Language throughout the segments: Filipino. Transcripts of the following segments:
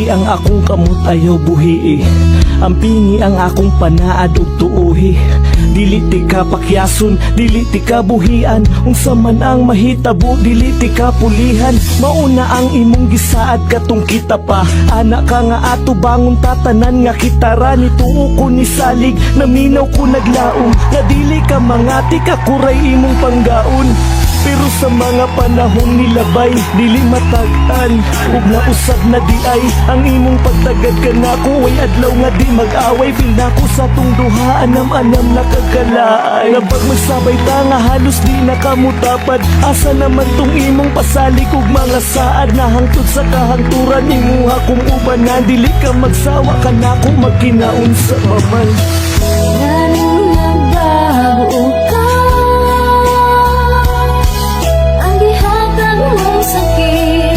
Pingi ang akong kamot ayaw buhi Ang pingi ang akong panaad ug tuohi. Dili ti ka pakyason, dili ti ka buhian. Unsa man ang mahitabo, dili ti ka pulihan. Mauna ang imong gisaad katong kita pa. Anak ka nga ato bangon tatanan nga kitara. Nituo ko ni salig, naminaw ko naglaom. Nga dili ka mangati ka kuray imong panggaon. Pero sa mga panahong nilabay, dili matag-an ug nausab na di ay ang imong pagtagad ka nako. Way adlaw nga di mag-away, feel nako sa tong duha. Anam-anam na kagalaay. Na pag magsabay ta nga halos di nakamutapad. Asa naman tong imong pasalig ug mga saad. Na hangtod sa kahangturan imuha kung ubanan. Dili ka magsawa ka nako magkinaon sa paman. Ganong nagbago ka, ang gihatag mong sakit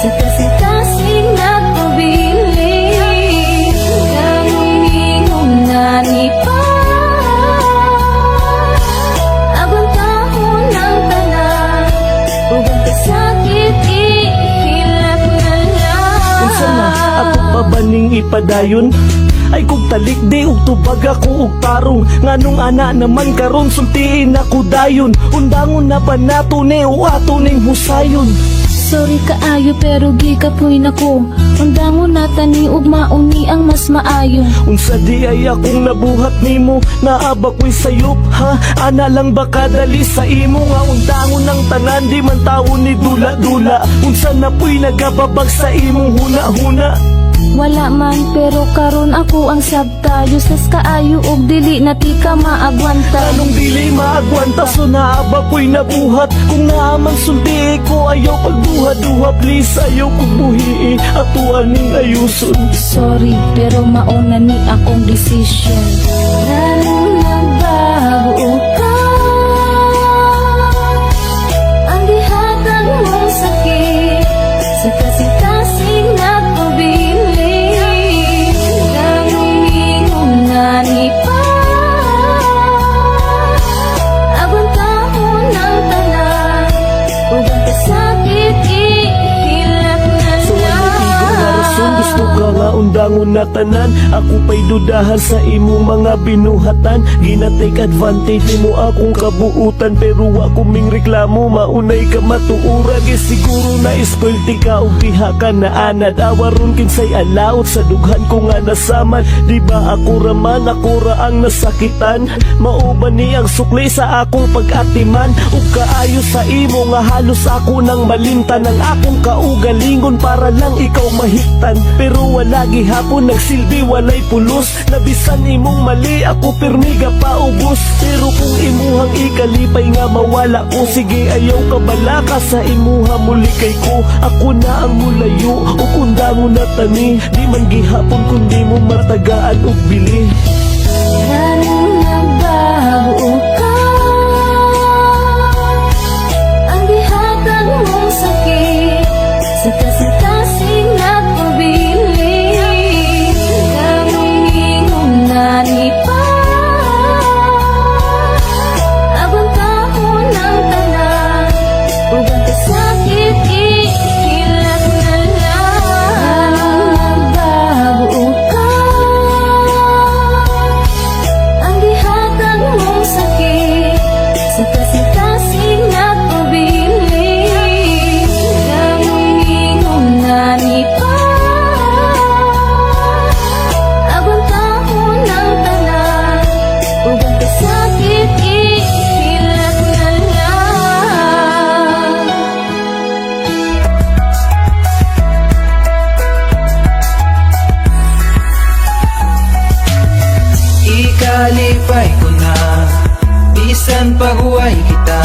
sa kasing-kasing nagpabili. Ganong ingong nanipa, abang taon ng tanan, ug ang kasakit ihilak na lang. Unsa na ako pa baning ipadayon? Ay kung talik di ug tubag ako ug tarong. Nganong ana naman karon sultiin ako dayon. Undangon na pa nato ni o ato ning husayon. Sorry kaayo pero gikapoy nako. Undangon nata ni ug mauni ang mas maayo. Unsa di ay akong nabuhat nimo, naaba ko'y sayop ha. Ana lang ba kadali sa imo nga undangon ng tanan. Di man tawo ni dula-dula. Unsa na po'y nagababag sa imong huna-huna. Wala man pero karon ako ang sabtayo. Sas kaayo og dili na ti ka maagwanta. Anong dili maagwanta so naaba ko'y nabuhat. Kung naaman sulti ko ayaw pagduha-duha. Please ayaw kong buhii ato aning ayuson. Sorry pero mauna ni akong decision. Ganong nagbago ka, ang gihatag mong sakit sa kasing-kasing nagpabili. Ganong ingong nanipa, abang taon ng tanan, ug ang kasakit ihilak na So ano tigo nga rason gusto ka nga undangon na tanan. Ako pa'y dudahan sa imo mga binuhatan. Gina-take advantage nimo akong kabuutan. Pero ako ming reklamo, maunay ka matuurag. Siguro na spoil ti ka o diha ka na anad. Awaron kinsay alaot sa dughan ko nga nasaman. Di ba ako raman, ako ra ang nasakitan. Mauban ni ang sukli sa akong pag-atiman. Ug kaayo sa imo nga halos ako nang malimtan. Ang akong kaugalingon para lang ikaw mahiktan. Pero wala gihapon nagsilbi, walay pulos. Nabisan imong mali, ako pirmiga paubos. Pero kung imuhang ikalipay nga mawala ko, sige ayaw ka balaka sa imuha muli kay ko. Ako na ang mulayo, o kunda mo na tani. Di man gihapon kundi mo matagaan og bili. Ganong nagbago ka, ang gihatag mong sakit sa kasing-kasing nagpabili. Ganong ingong nanipa, abang taon ng tanan, ug ang kasakit ihilak na lang. Nagbago ka, ang gihatag mong sakit sa kasing-kasing nagpabili. Ganong ingong nanipa, abang taon ng tanan, ug ang kasakit ihilak na lang. Ikalipay ko na, bisan paguay kita.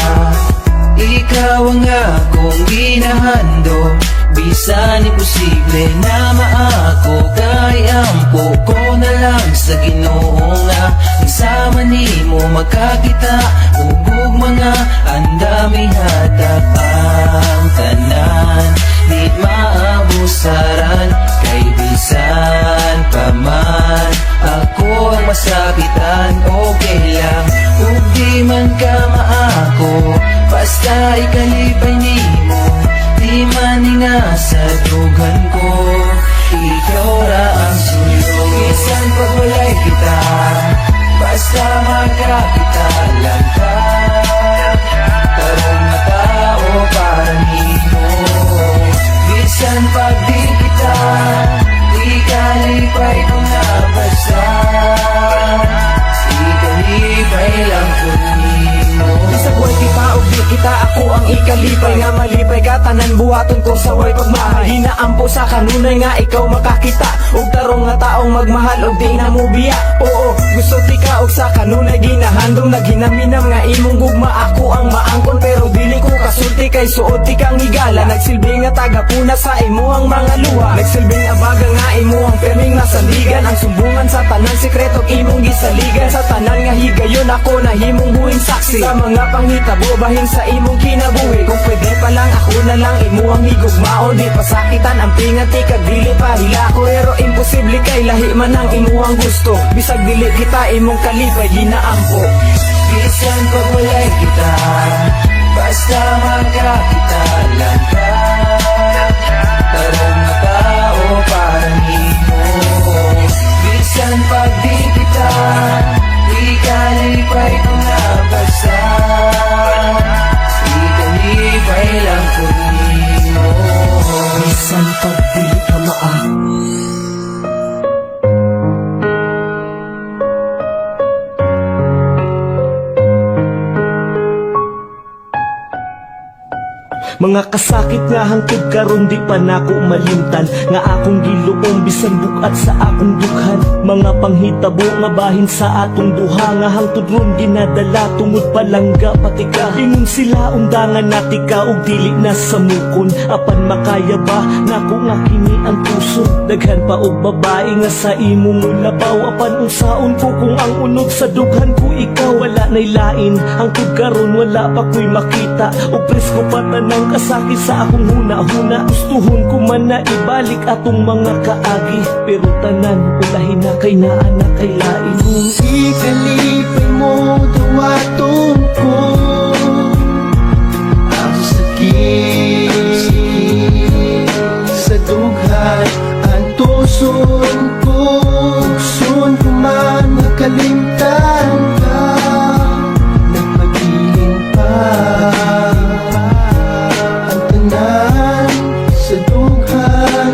Ikaw ang akong ginahando, bisan imposible na maako. Kay ampo ko na lang sa Ginoo nga isama nimo magkakita. Ug mga andami hatag ang tanan, di maabusaran. Kay bisan pa man ako ang masakitan, okay lang. Ug di man ka maako, basta ikalipay nimo. Di man nga sa dugan ko, ikaw ra ang sulong. Bisan pag walay kita, basta magkakita lang ka. Tarong na tao para nimo. Bisan pag di kita, di kalipay ko na basta. Di kalipay lang ko nimo. Sa buhay kita o di kita, ako ang ikalipay. Nga malipay ka, tanan buhaton ko sa way pagmahal. Hinaampo sa kanunay nga ikaw makakita. Og tarong nga taong magmahal og di na mo biya. Oo, gusto tika og sa kanunay ginahandong. Naghinaminam nga imong gugma, ako ang maangkon. Pero dili ko kasulti kay suot tikang higala. Nagsilbi nga tagapuna sa imuhang mga luha. Nagsilbing abaga nga imuhang perming nasaligan. Ang sumbungan sa tanan sekreto imong gisaligan. Sa tanan nga higayon ako na himong buhing saksi. Sa mga panghitabo bahin sa imong kinabuhi. Kung pwede pa lang ako na lang imuhang higugmao. Di pasakitan ang pingati kag dili pa hilako. Pero imposible kay lahi man ang imuhang gusto. Bisag dili kita imong kalipay ginaampo. Bisan pag walay kita, basta magkakita lang ka. Tarong na tao para nimo. Bisan pag di kita, di kalipay ko na basta. Di kalipay lang ko nimo. Bisan pag di ka maan. Mga kasakit nga hangtod karon di pa nako malimtan. Nga akong giluom bisan bukat sa akong dughan. Mga panghitabo nga bahin sa atong duha. Nga hangtod ron ginadala tungod palangga pati ka. Ingon sila undangan nati ka og dili na samukon. Apan makaya ba nako nga kini ang puso. Daghan pa og babae nga sa imong labaw. Apan unsaon ko kung ang unod sa dughan ko ikaw. Wala nay lain hangtod karon wala pa ko'y makita. Og presko pa tanang kasakit sa akong huna-huna. Gustuhon ko man na ibalik atong mga kaagi. Pero tanan ulahin na kay naa na kay lain. Kung ikalipay mo duwaton ko ang sakit sa dughan. Ang tuson ko, gusto ko man makalimtan ka. Nagpagiling pa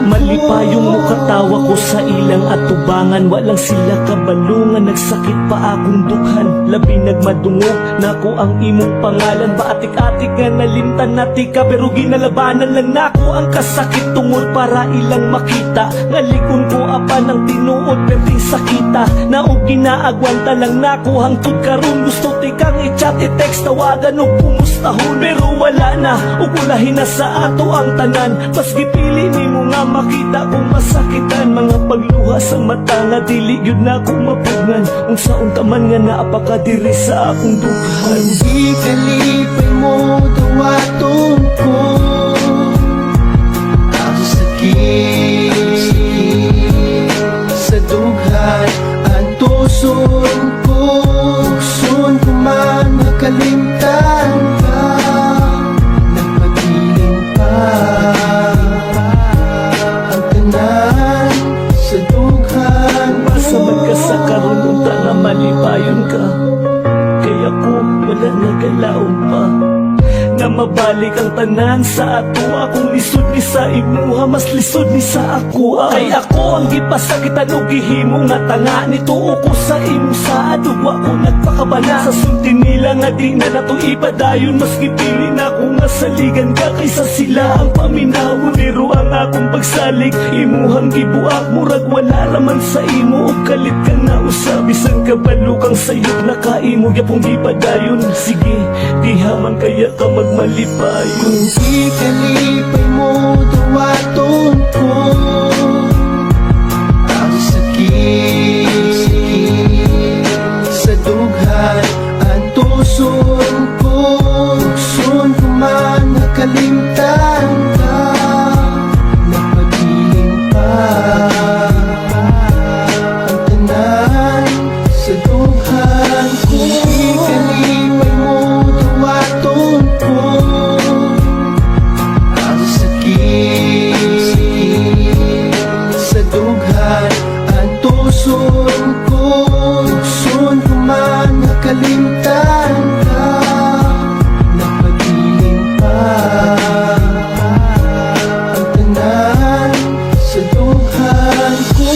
Malipayong mukatawa ko sa ilang atubangan. Walang sila kabalungan, nagsakit pa akong dughan. Labi nagmadungog nako ang imong pangalan. Baatik-atik nga nalimtan nati ka. Pero ginalabanan lang nako ang kasakit tungod para ilang makita. Ngalikon ko apan ang tinuod perting sakita. Naog ginaagwanta lang nako hangtod karon. Gusto tikang i-chat, i-text, tawagan o kumustahon. Pero wala na, ug ulahin na sa ato ang tanan. Mas gipili ni mo nga makita kung masakitan. Mga pagluha sa mata nga dili yun na kong mapugngan. Kung saon taman nga naapakadiri sa akong dughan. Di kalipay mo duwaton ko ang sakit sa dughan. Ang tuson ko, gusto ko man makalimtan ka. Nagpagiling pa ang tanan sa dughan. Basta magkasakaroon unta nga malipayon ka. Kaya ko wala nagalaon pa. Na mabalik ang tanan sa ato. Akong lisod ni sa imuha, mas lisod ni sa ako. Kay ako ang gipasakitan o gihimo nga tanga. Nituo ko sa imo sa adugwa ko nagpakabala. Sa sulti nila nga di na nato ipadayon. Mas gipili na ko nga saligan ka kaysa sila ang paminawon. Pero ang akong pagsalig imuhang gibuak. Murag wala raman sa imo o kalit ka na usab. Bisan kabalo kang sayop na kaimo yapong gipadayon. Sige, dihaman kaya ka magmalipayon. Kung ikalipay mo duwaton ko ang sakit sa dughan. Ang tuson ko, gusto ko man makalimtan ka. Nagpagiling pa ang tanan sa dughan. Kung ikalipay mo duwaton ko ang sakit Nakalimtan ka, napadilim pa ang tanan sa dughan ko.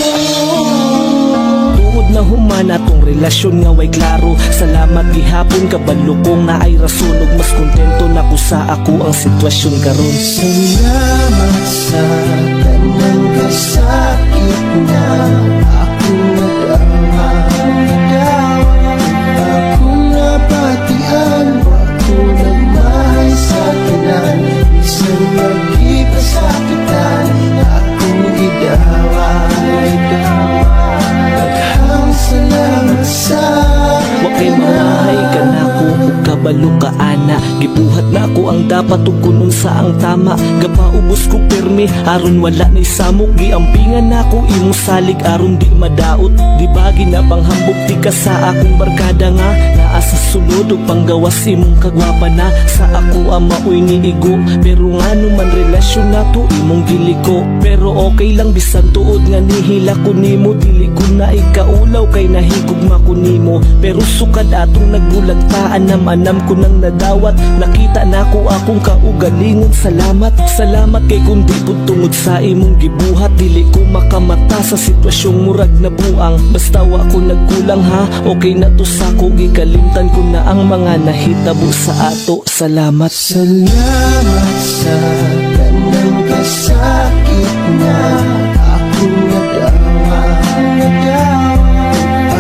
Tuod na humana tong relasyon nga way klaro. Salamat gihapon kabalo ko nga ay rason ug mas kontento na ko sa ako ang sitwasyon karon. Salamat sa tanang kasakit na akong nadawa. Akong napatian, ako nagmahal sa tanan. Isang nagkipasakitan, akong gidawa. Daghang salamat sa Wa kay mamahay ka na ko ug kabalo ka ana. Gibuhat na ko ang dapat ug kun unsa ang tama. Gapaubos ko permi aron wala ni samok. Giampingan nako imong salig aron di madaot. Di ba ginapanghambog ti ka sa akong barkada nga naa sa sulod ug panggawas imong kagwapa na. Sa ako ang maoy niigo pero ngano man relasyon nato imong giliko. Pero okay lang bisan tuod nga nihila ko nimo. Dili ko na ikaulaw kay nahigugma ko nimo. Pero sukad atong nagbulagtaan anam ko nang nadawat. Nakita nako akong kaugalingon. Salamat, salamat kay kundi pud tungod sa imong gibuhat. Dili ko makamata sa sitwasyong murag na buang. Basta wa ko nagkulang ha, okay na to sa ko. Gikalimtan ko na ang mga nahitabo sa ato. Salamat. salamat sa tanang kasakit na akong nadawa.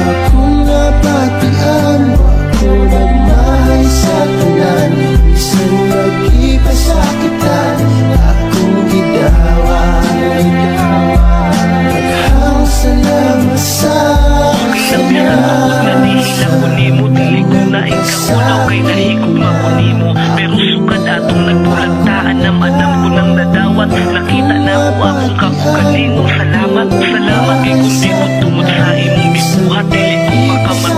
Akong napatian, ako nagmahal sa tanan. Isang nagkipasakitan, akong gidawa. Daghang salamat sa Nahila ko nimo, dili ko na ikaulaw kay nahigugma ko nimo. Pero sukad atong nagbulagtaan anam ko nang nadawat. Nakita na ko akong kaugalingon. Salamat, salamat kay kundi pud tungod sa imong gibuhat. Dili ko makamata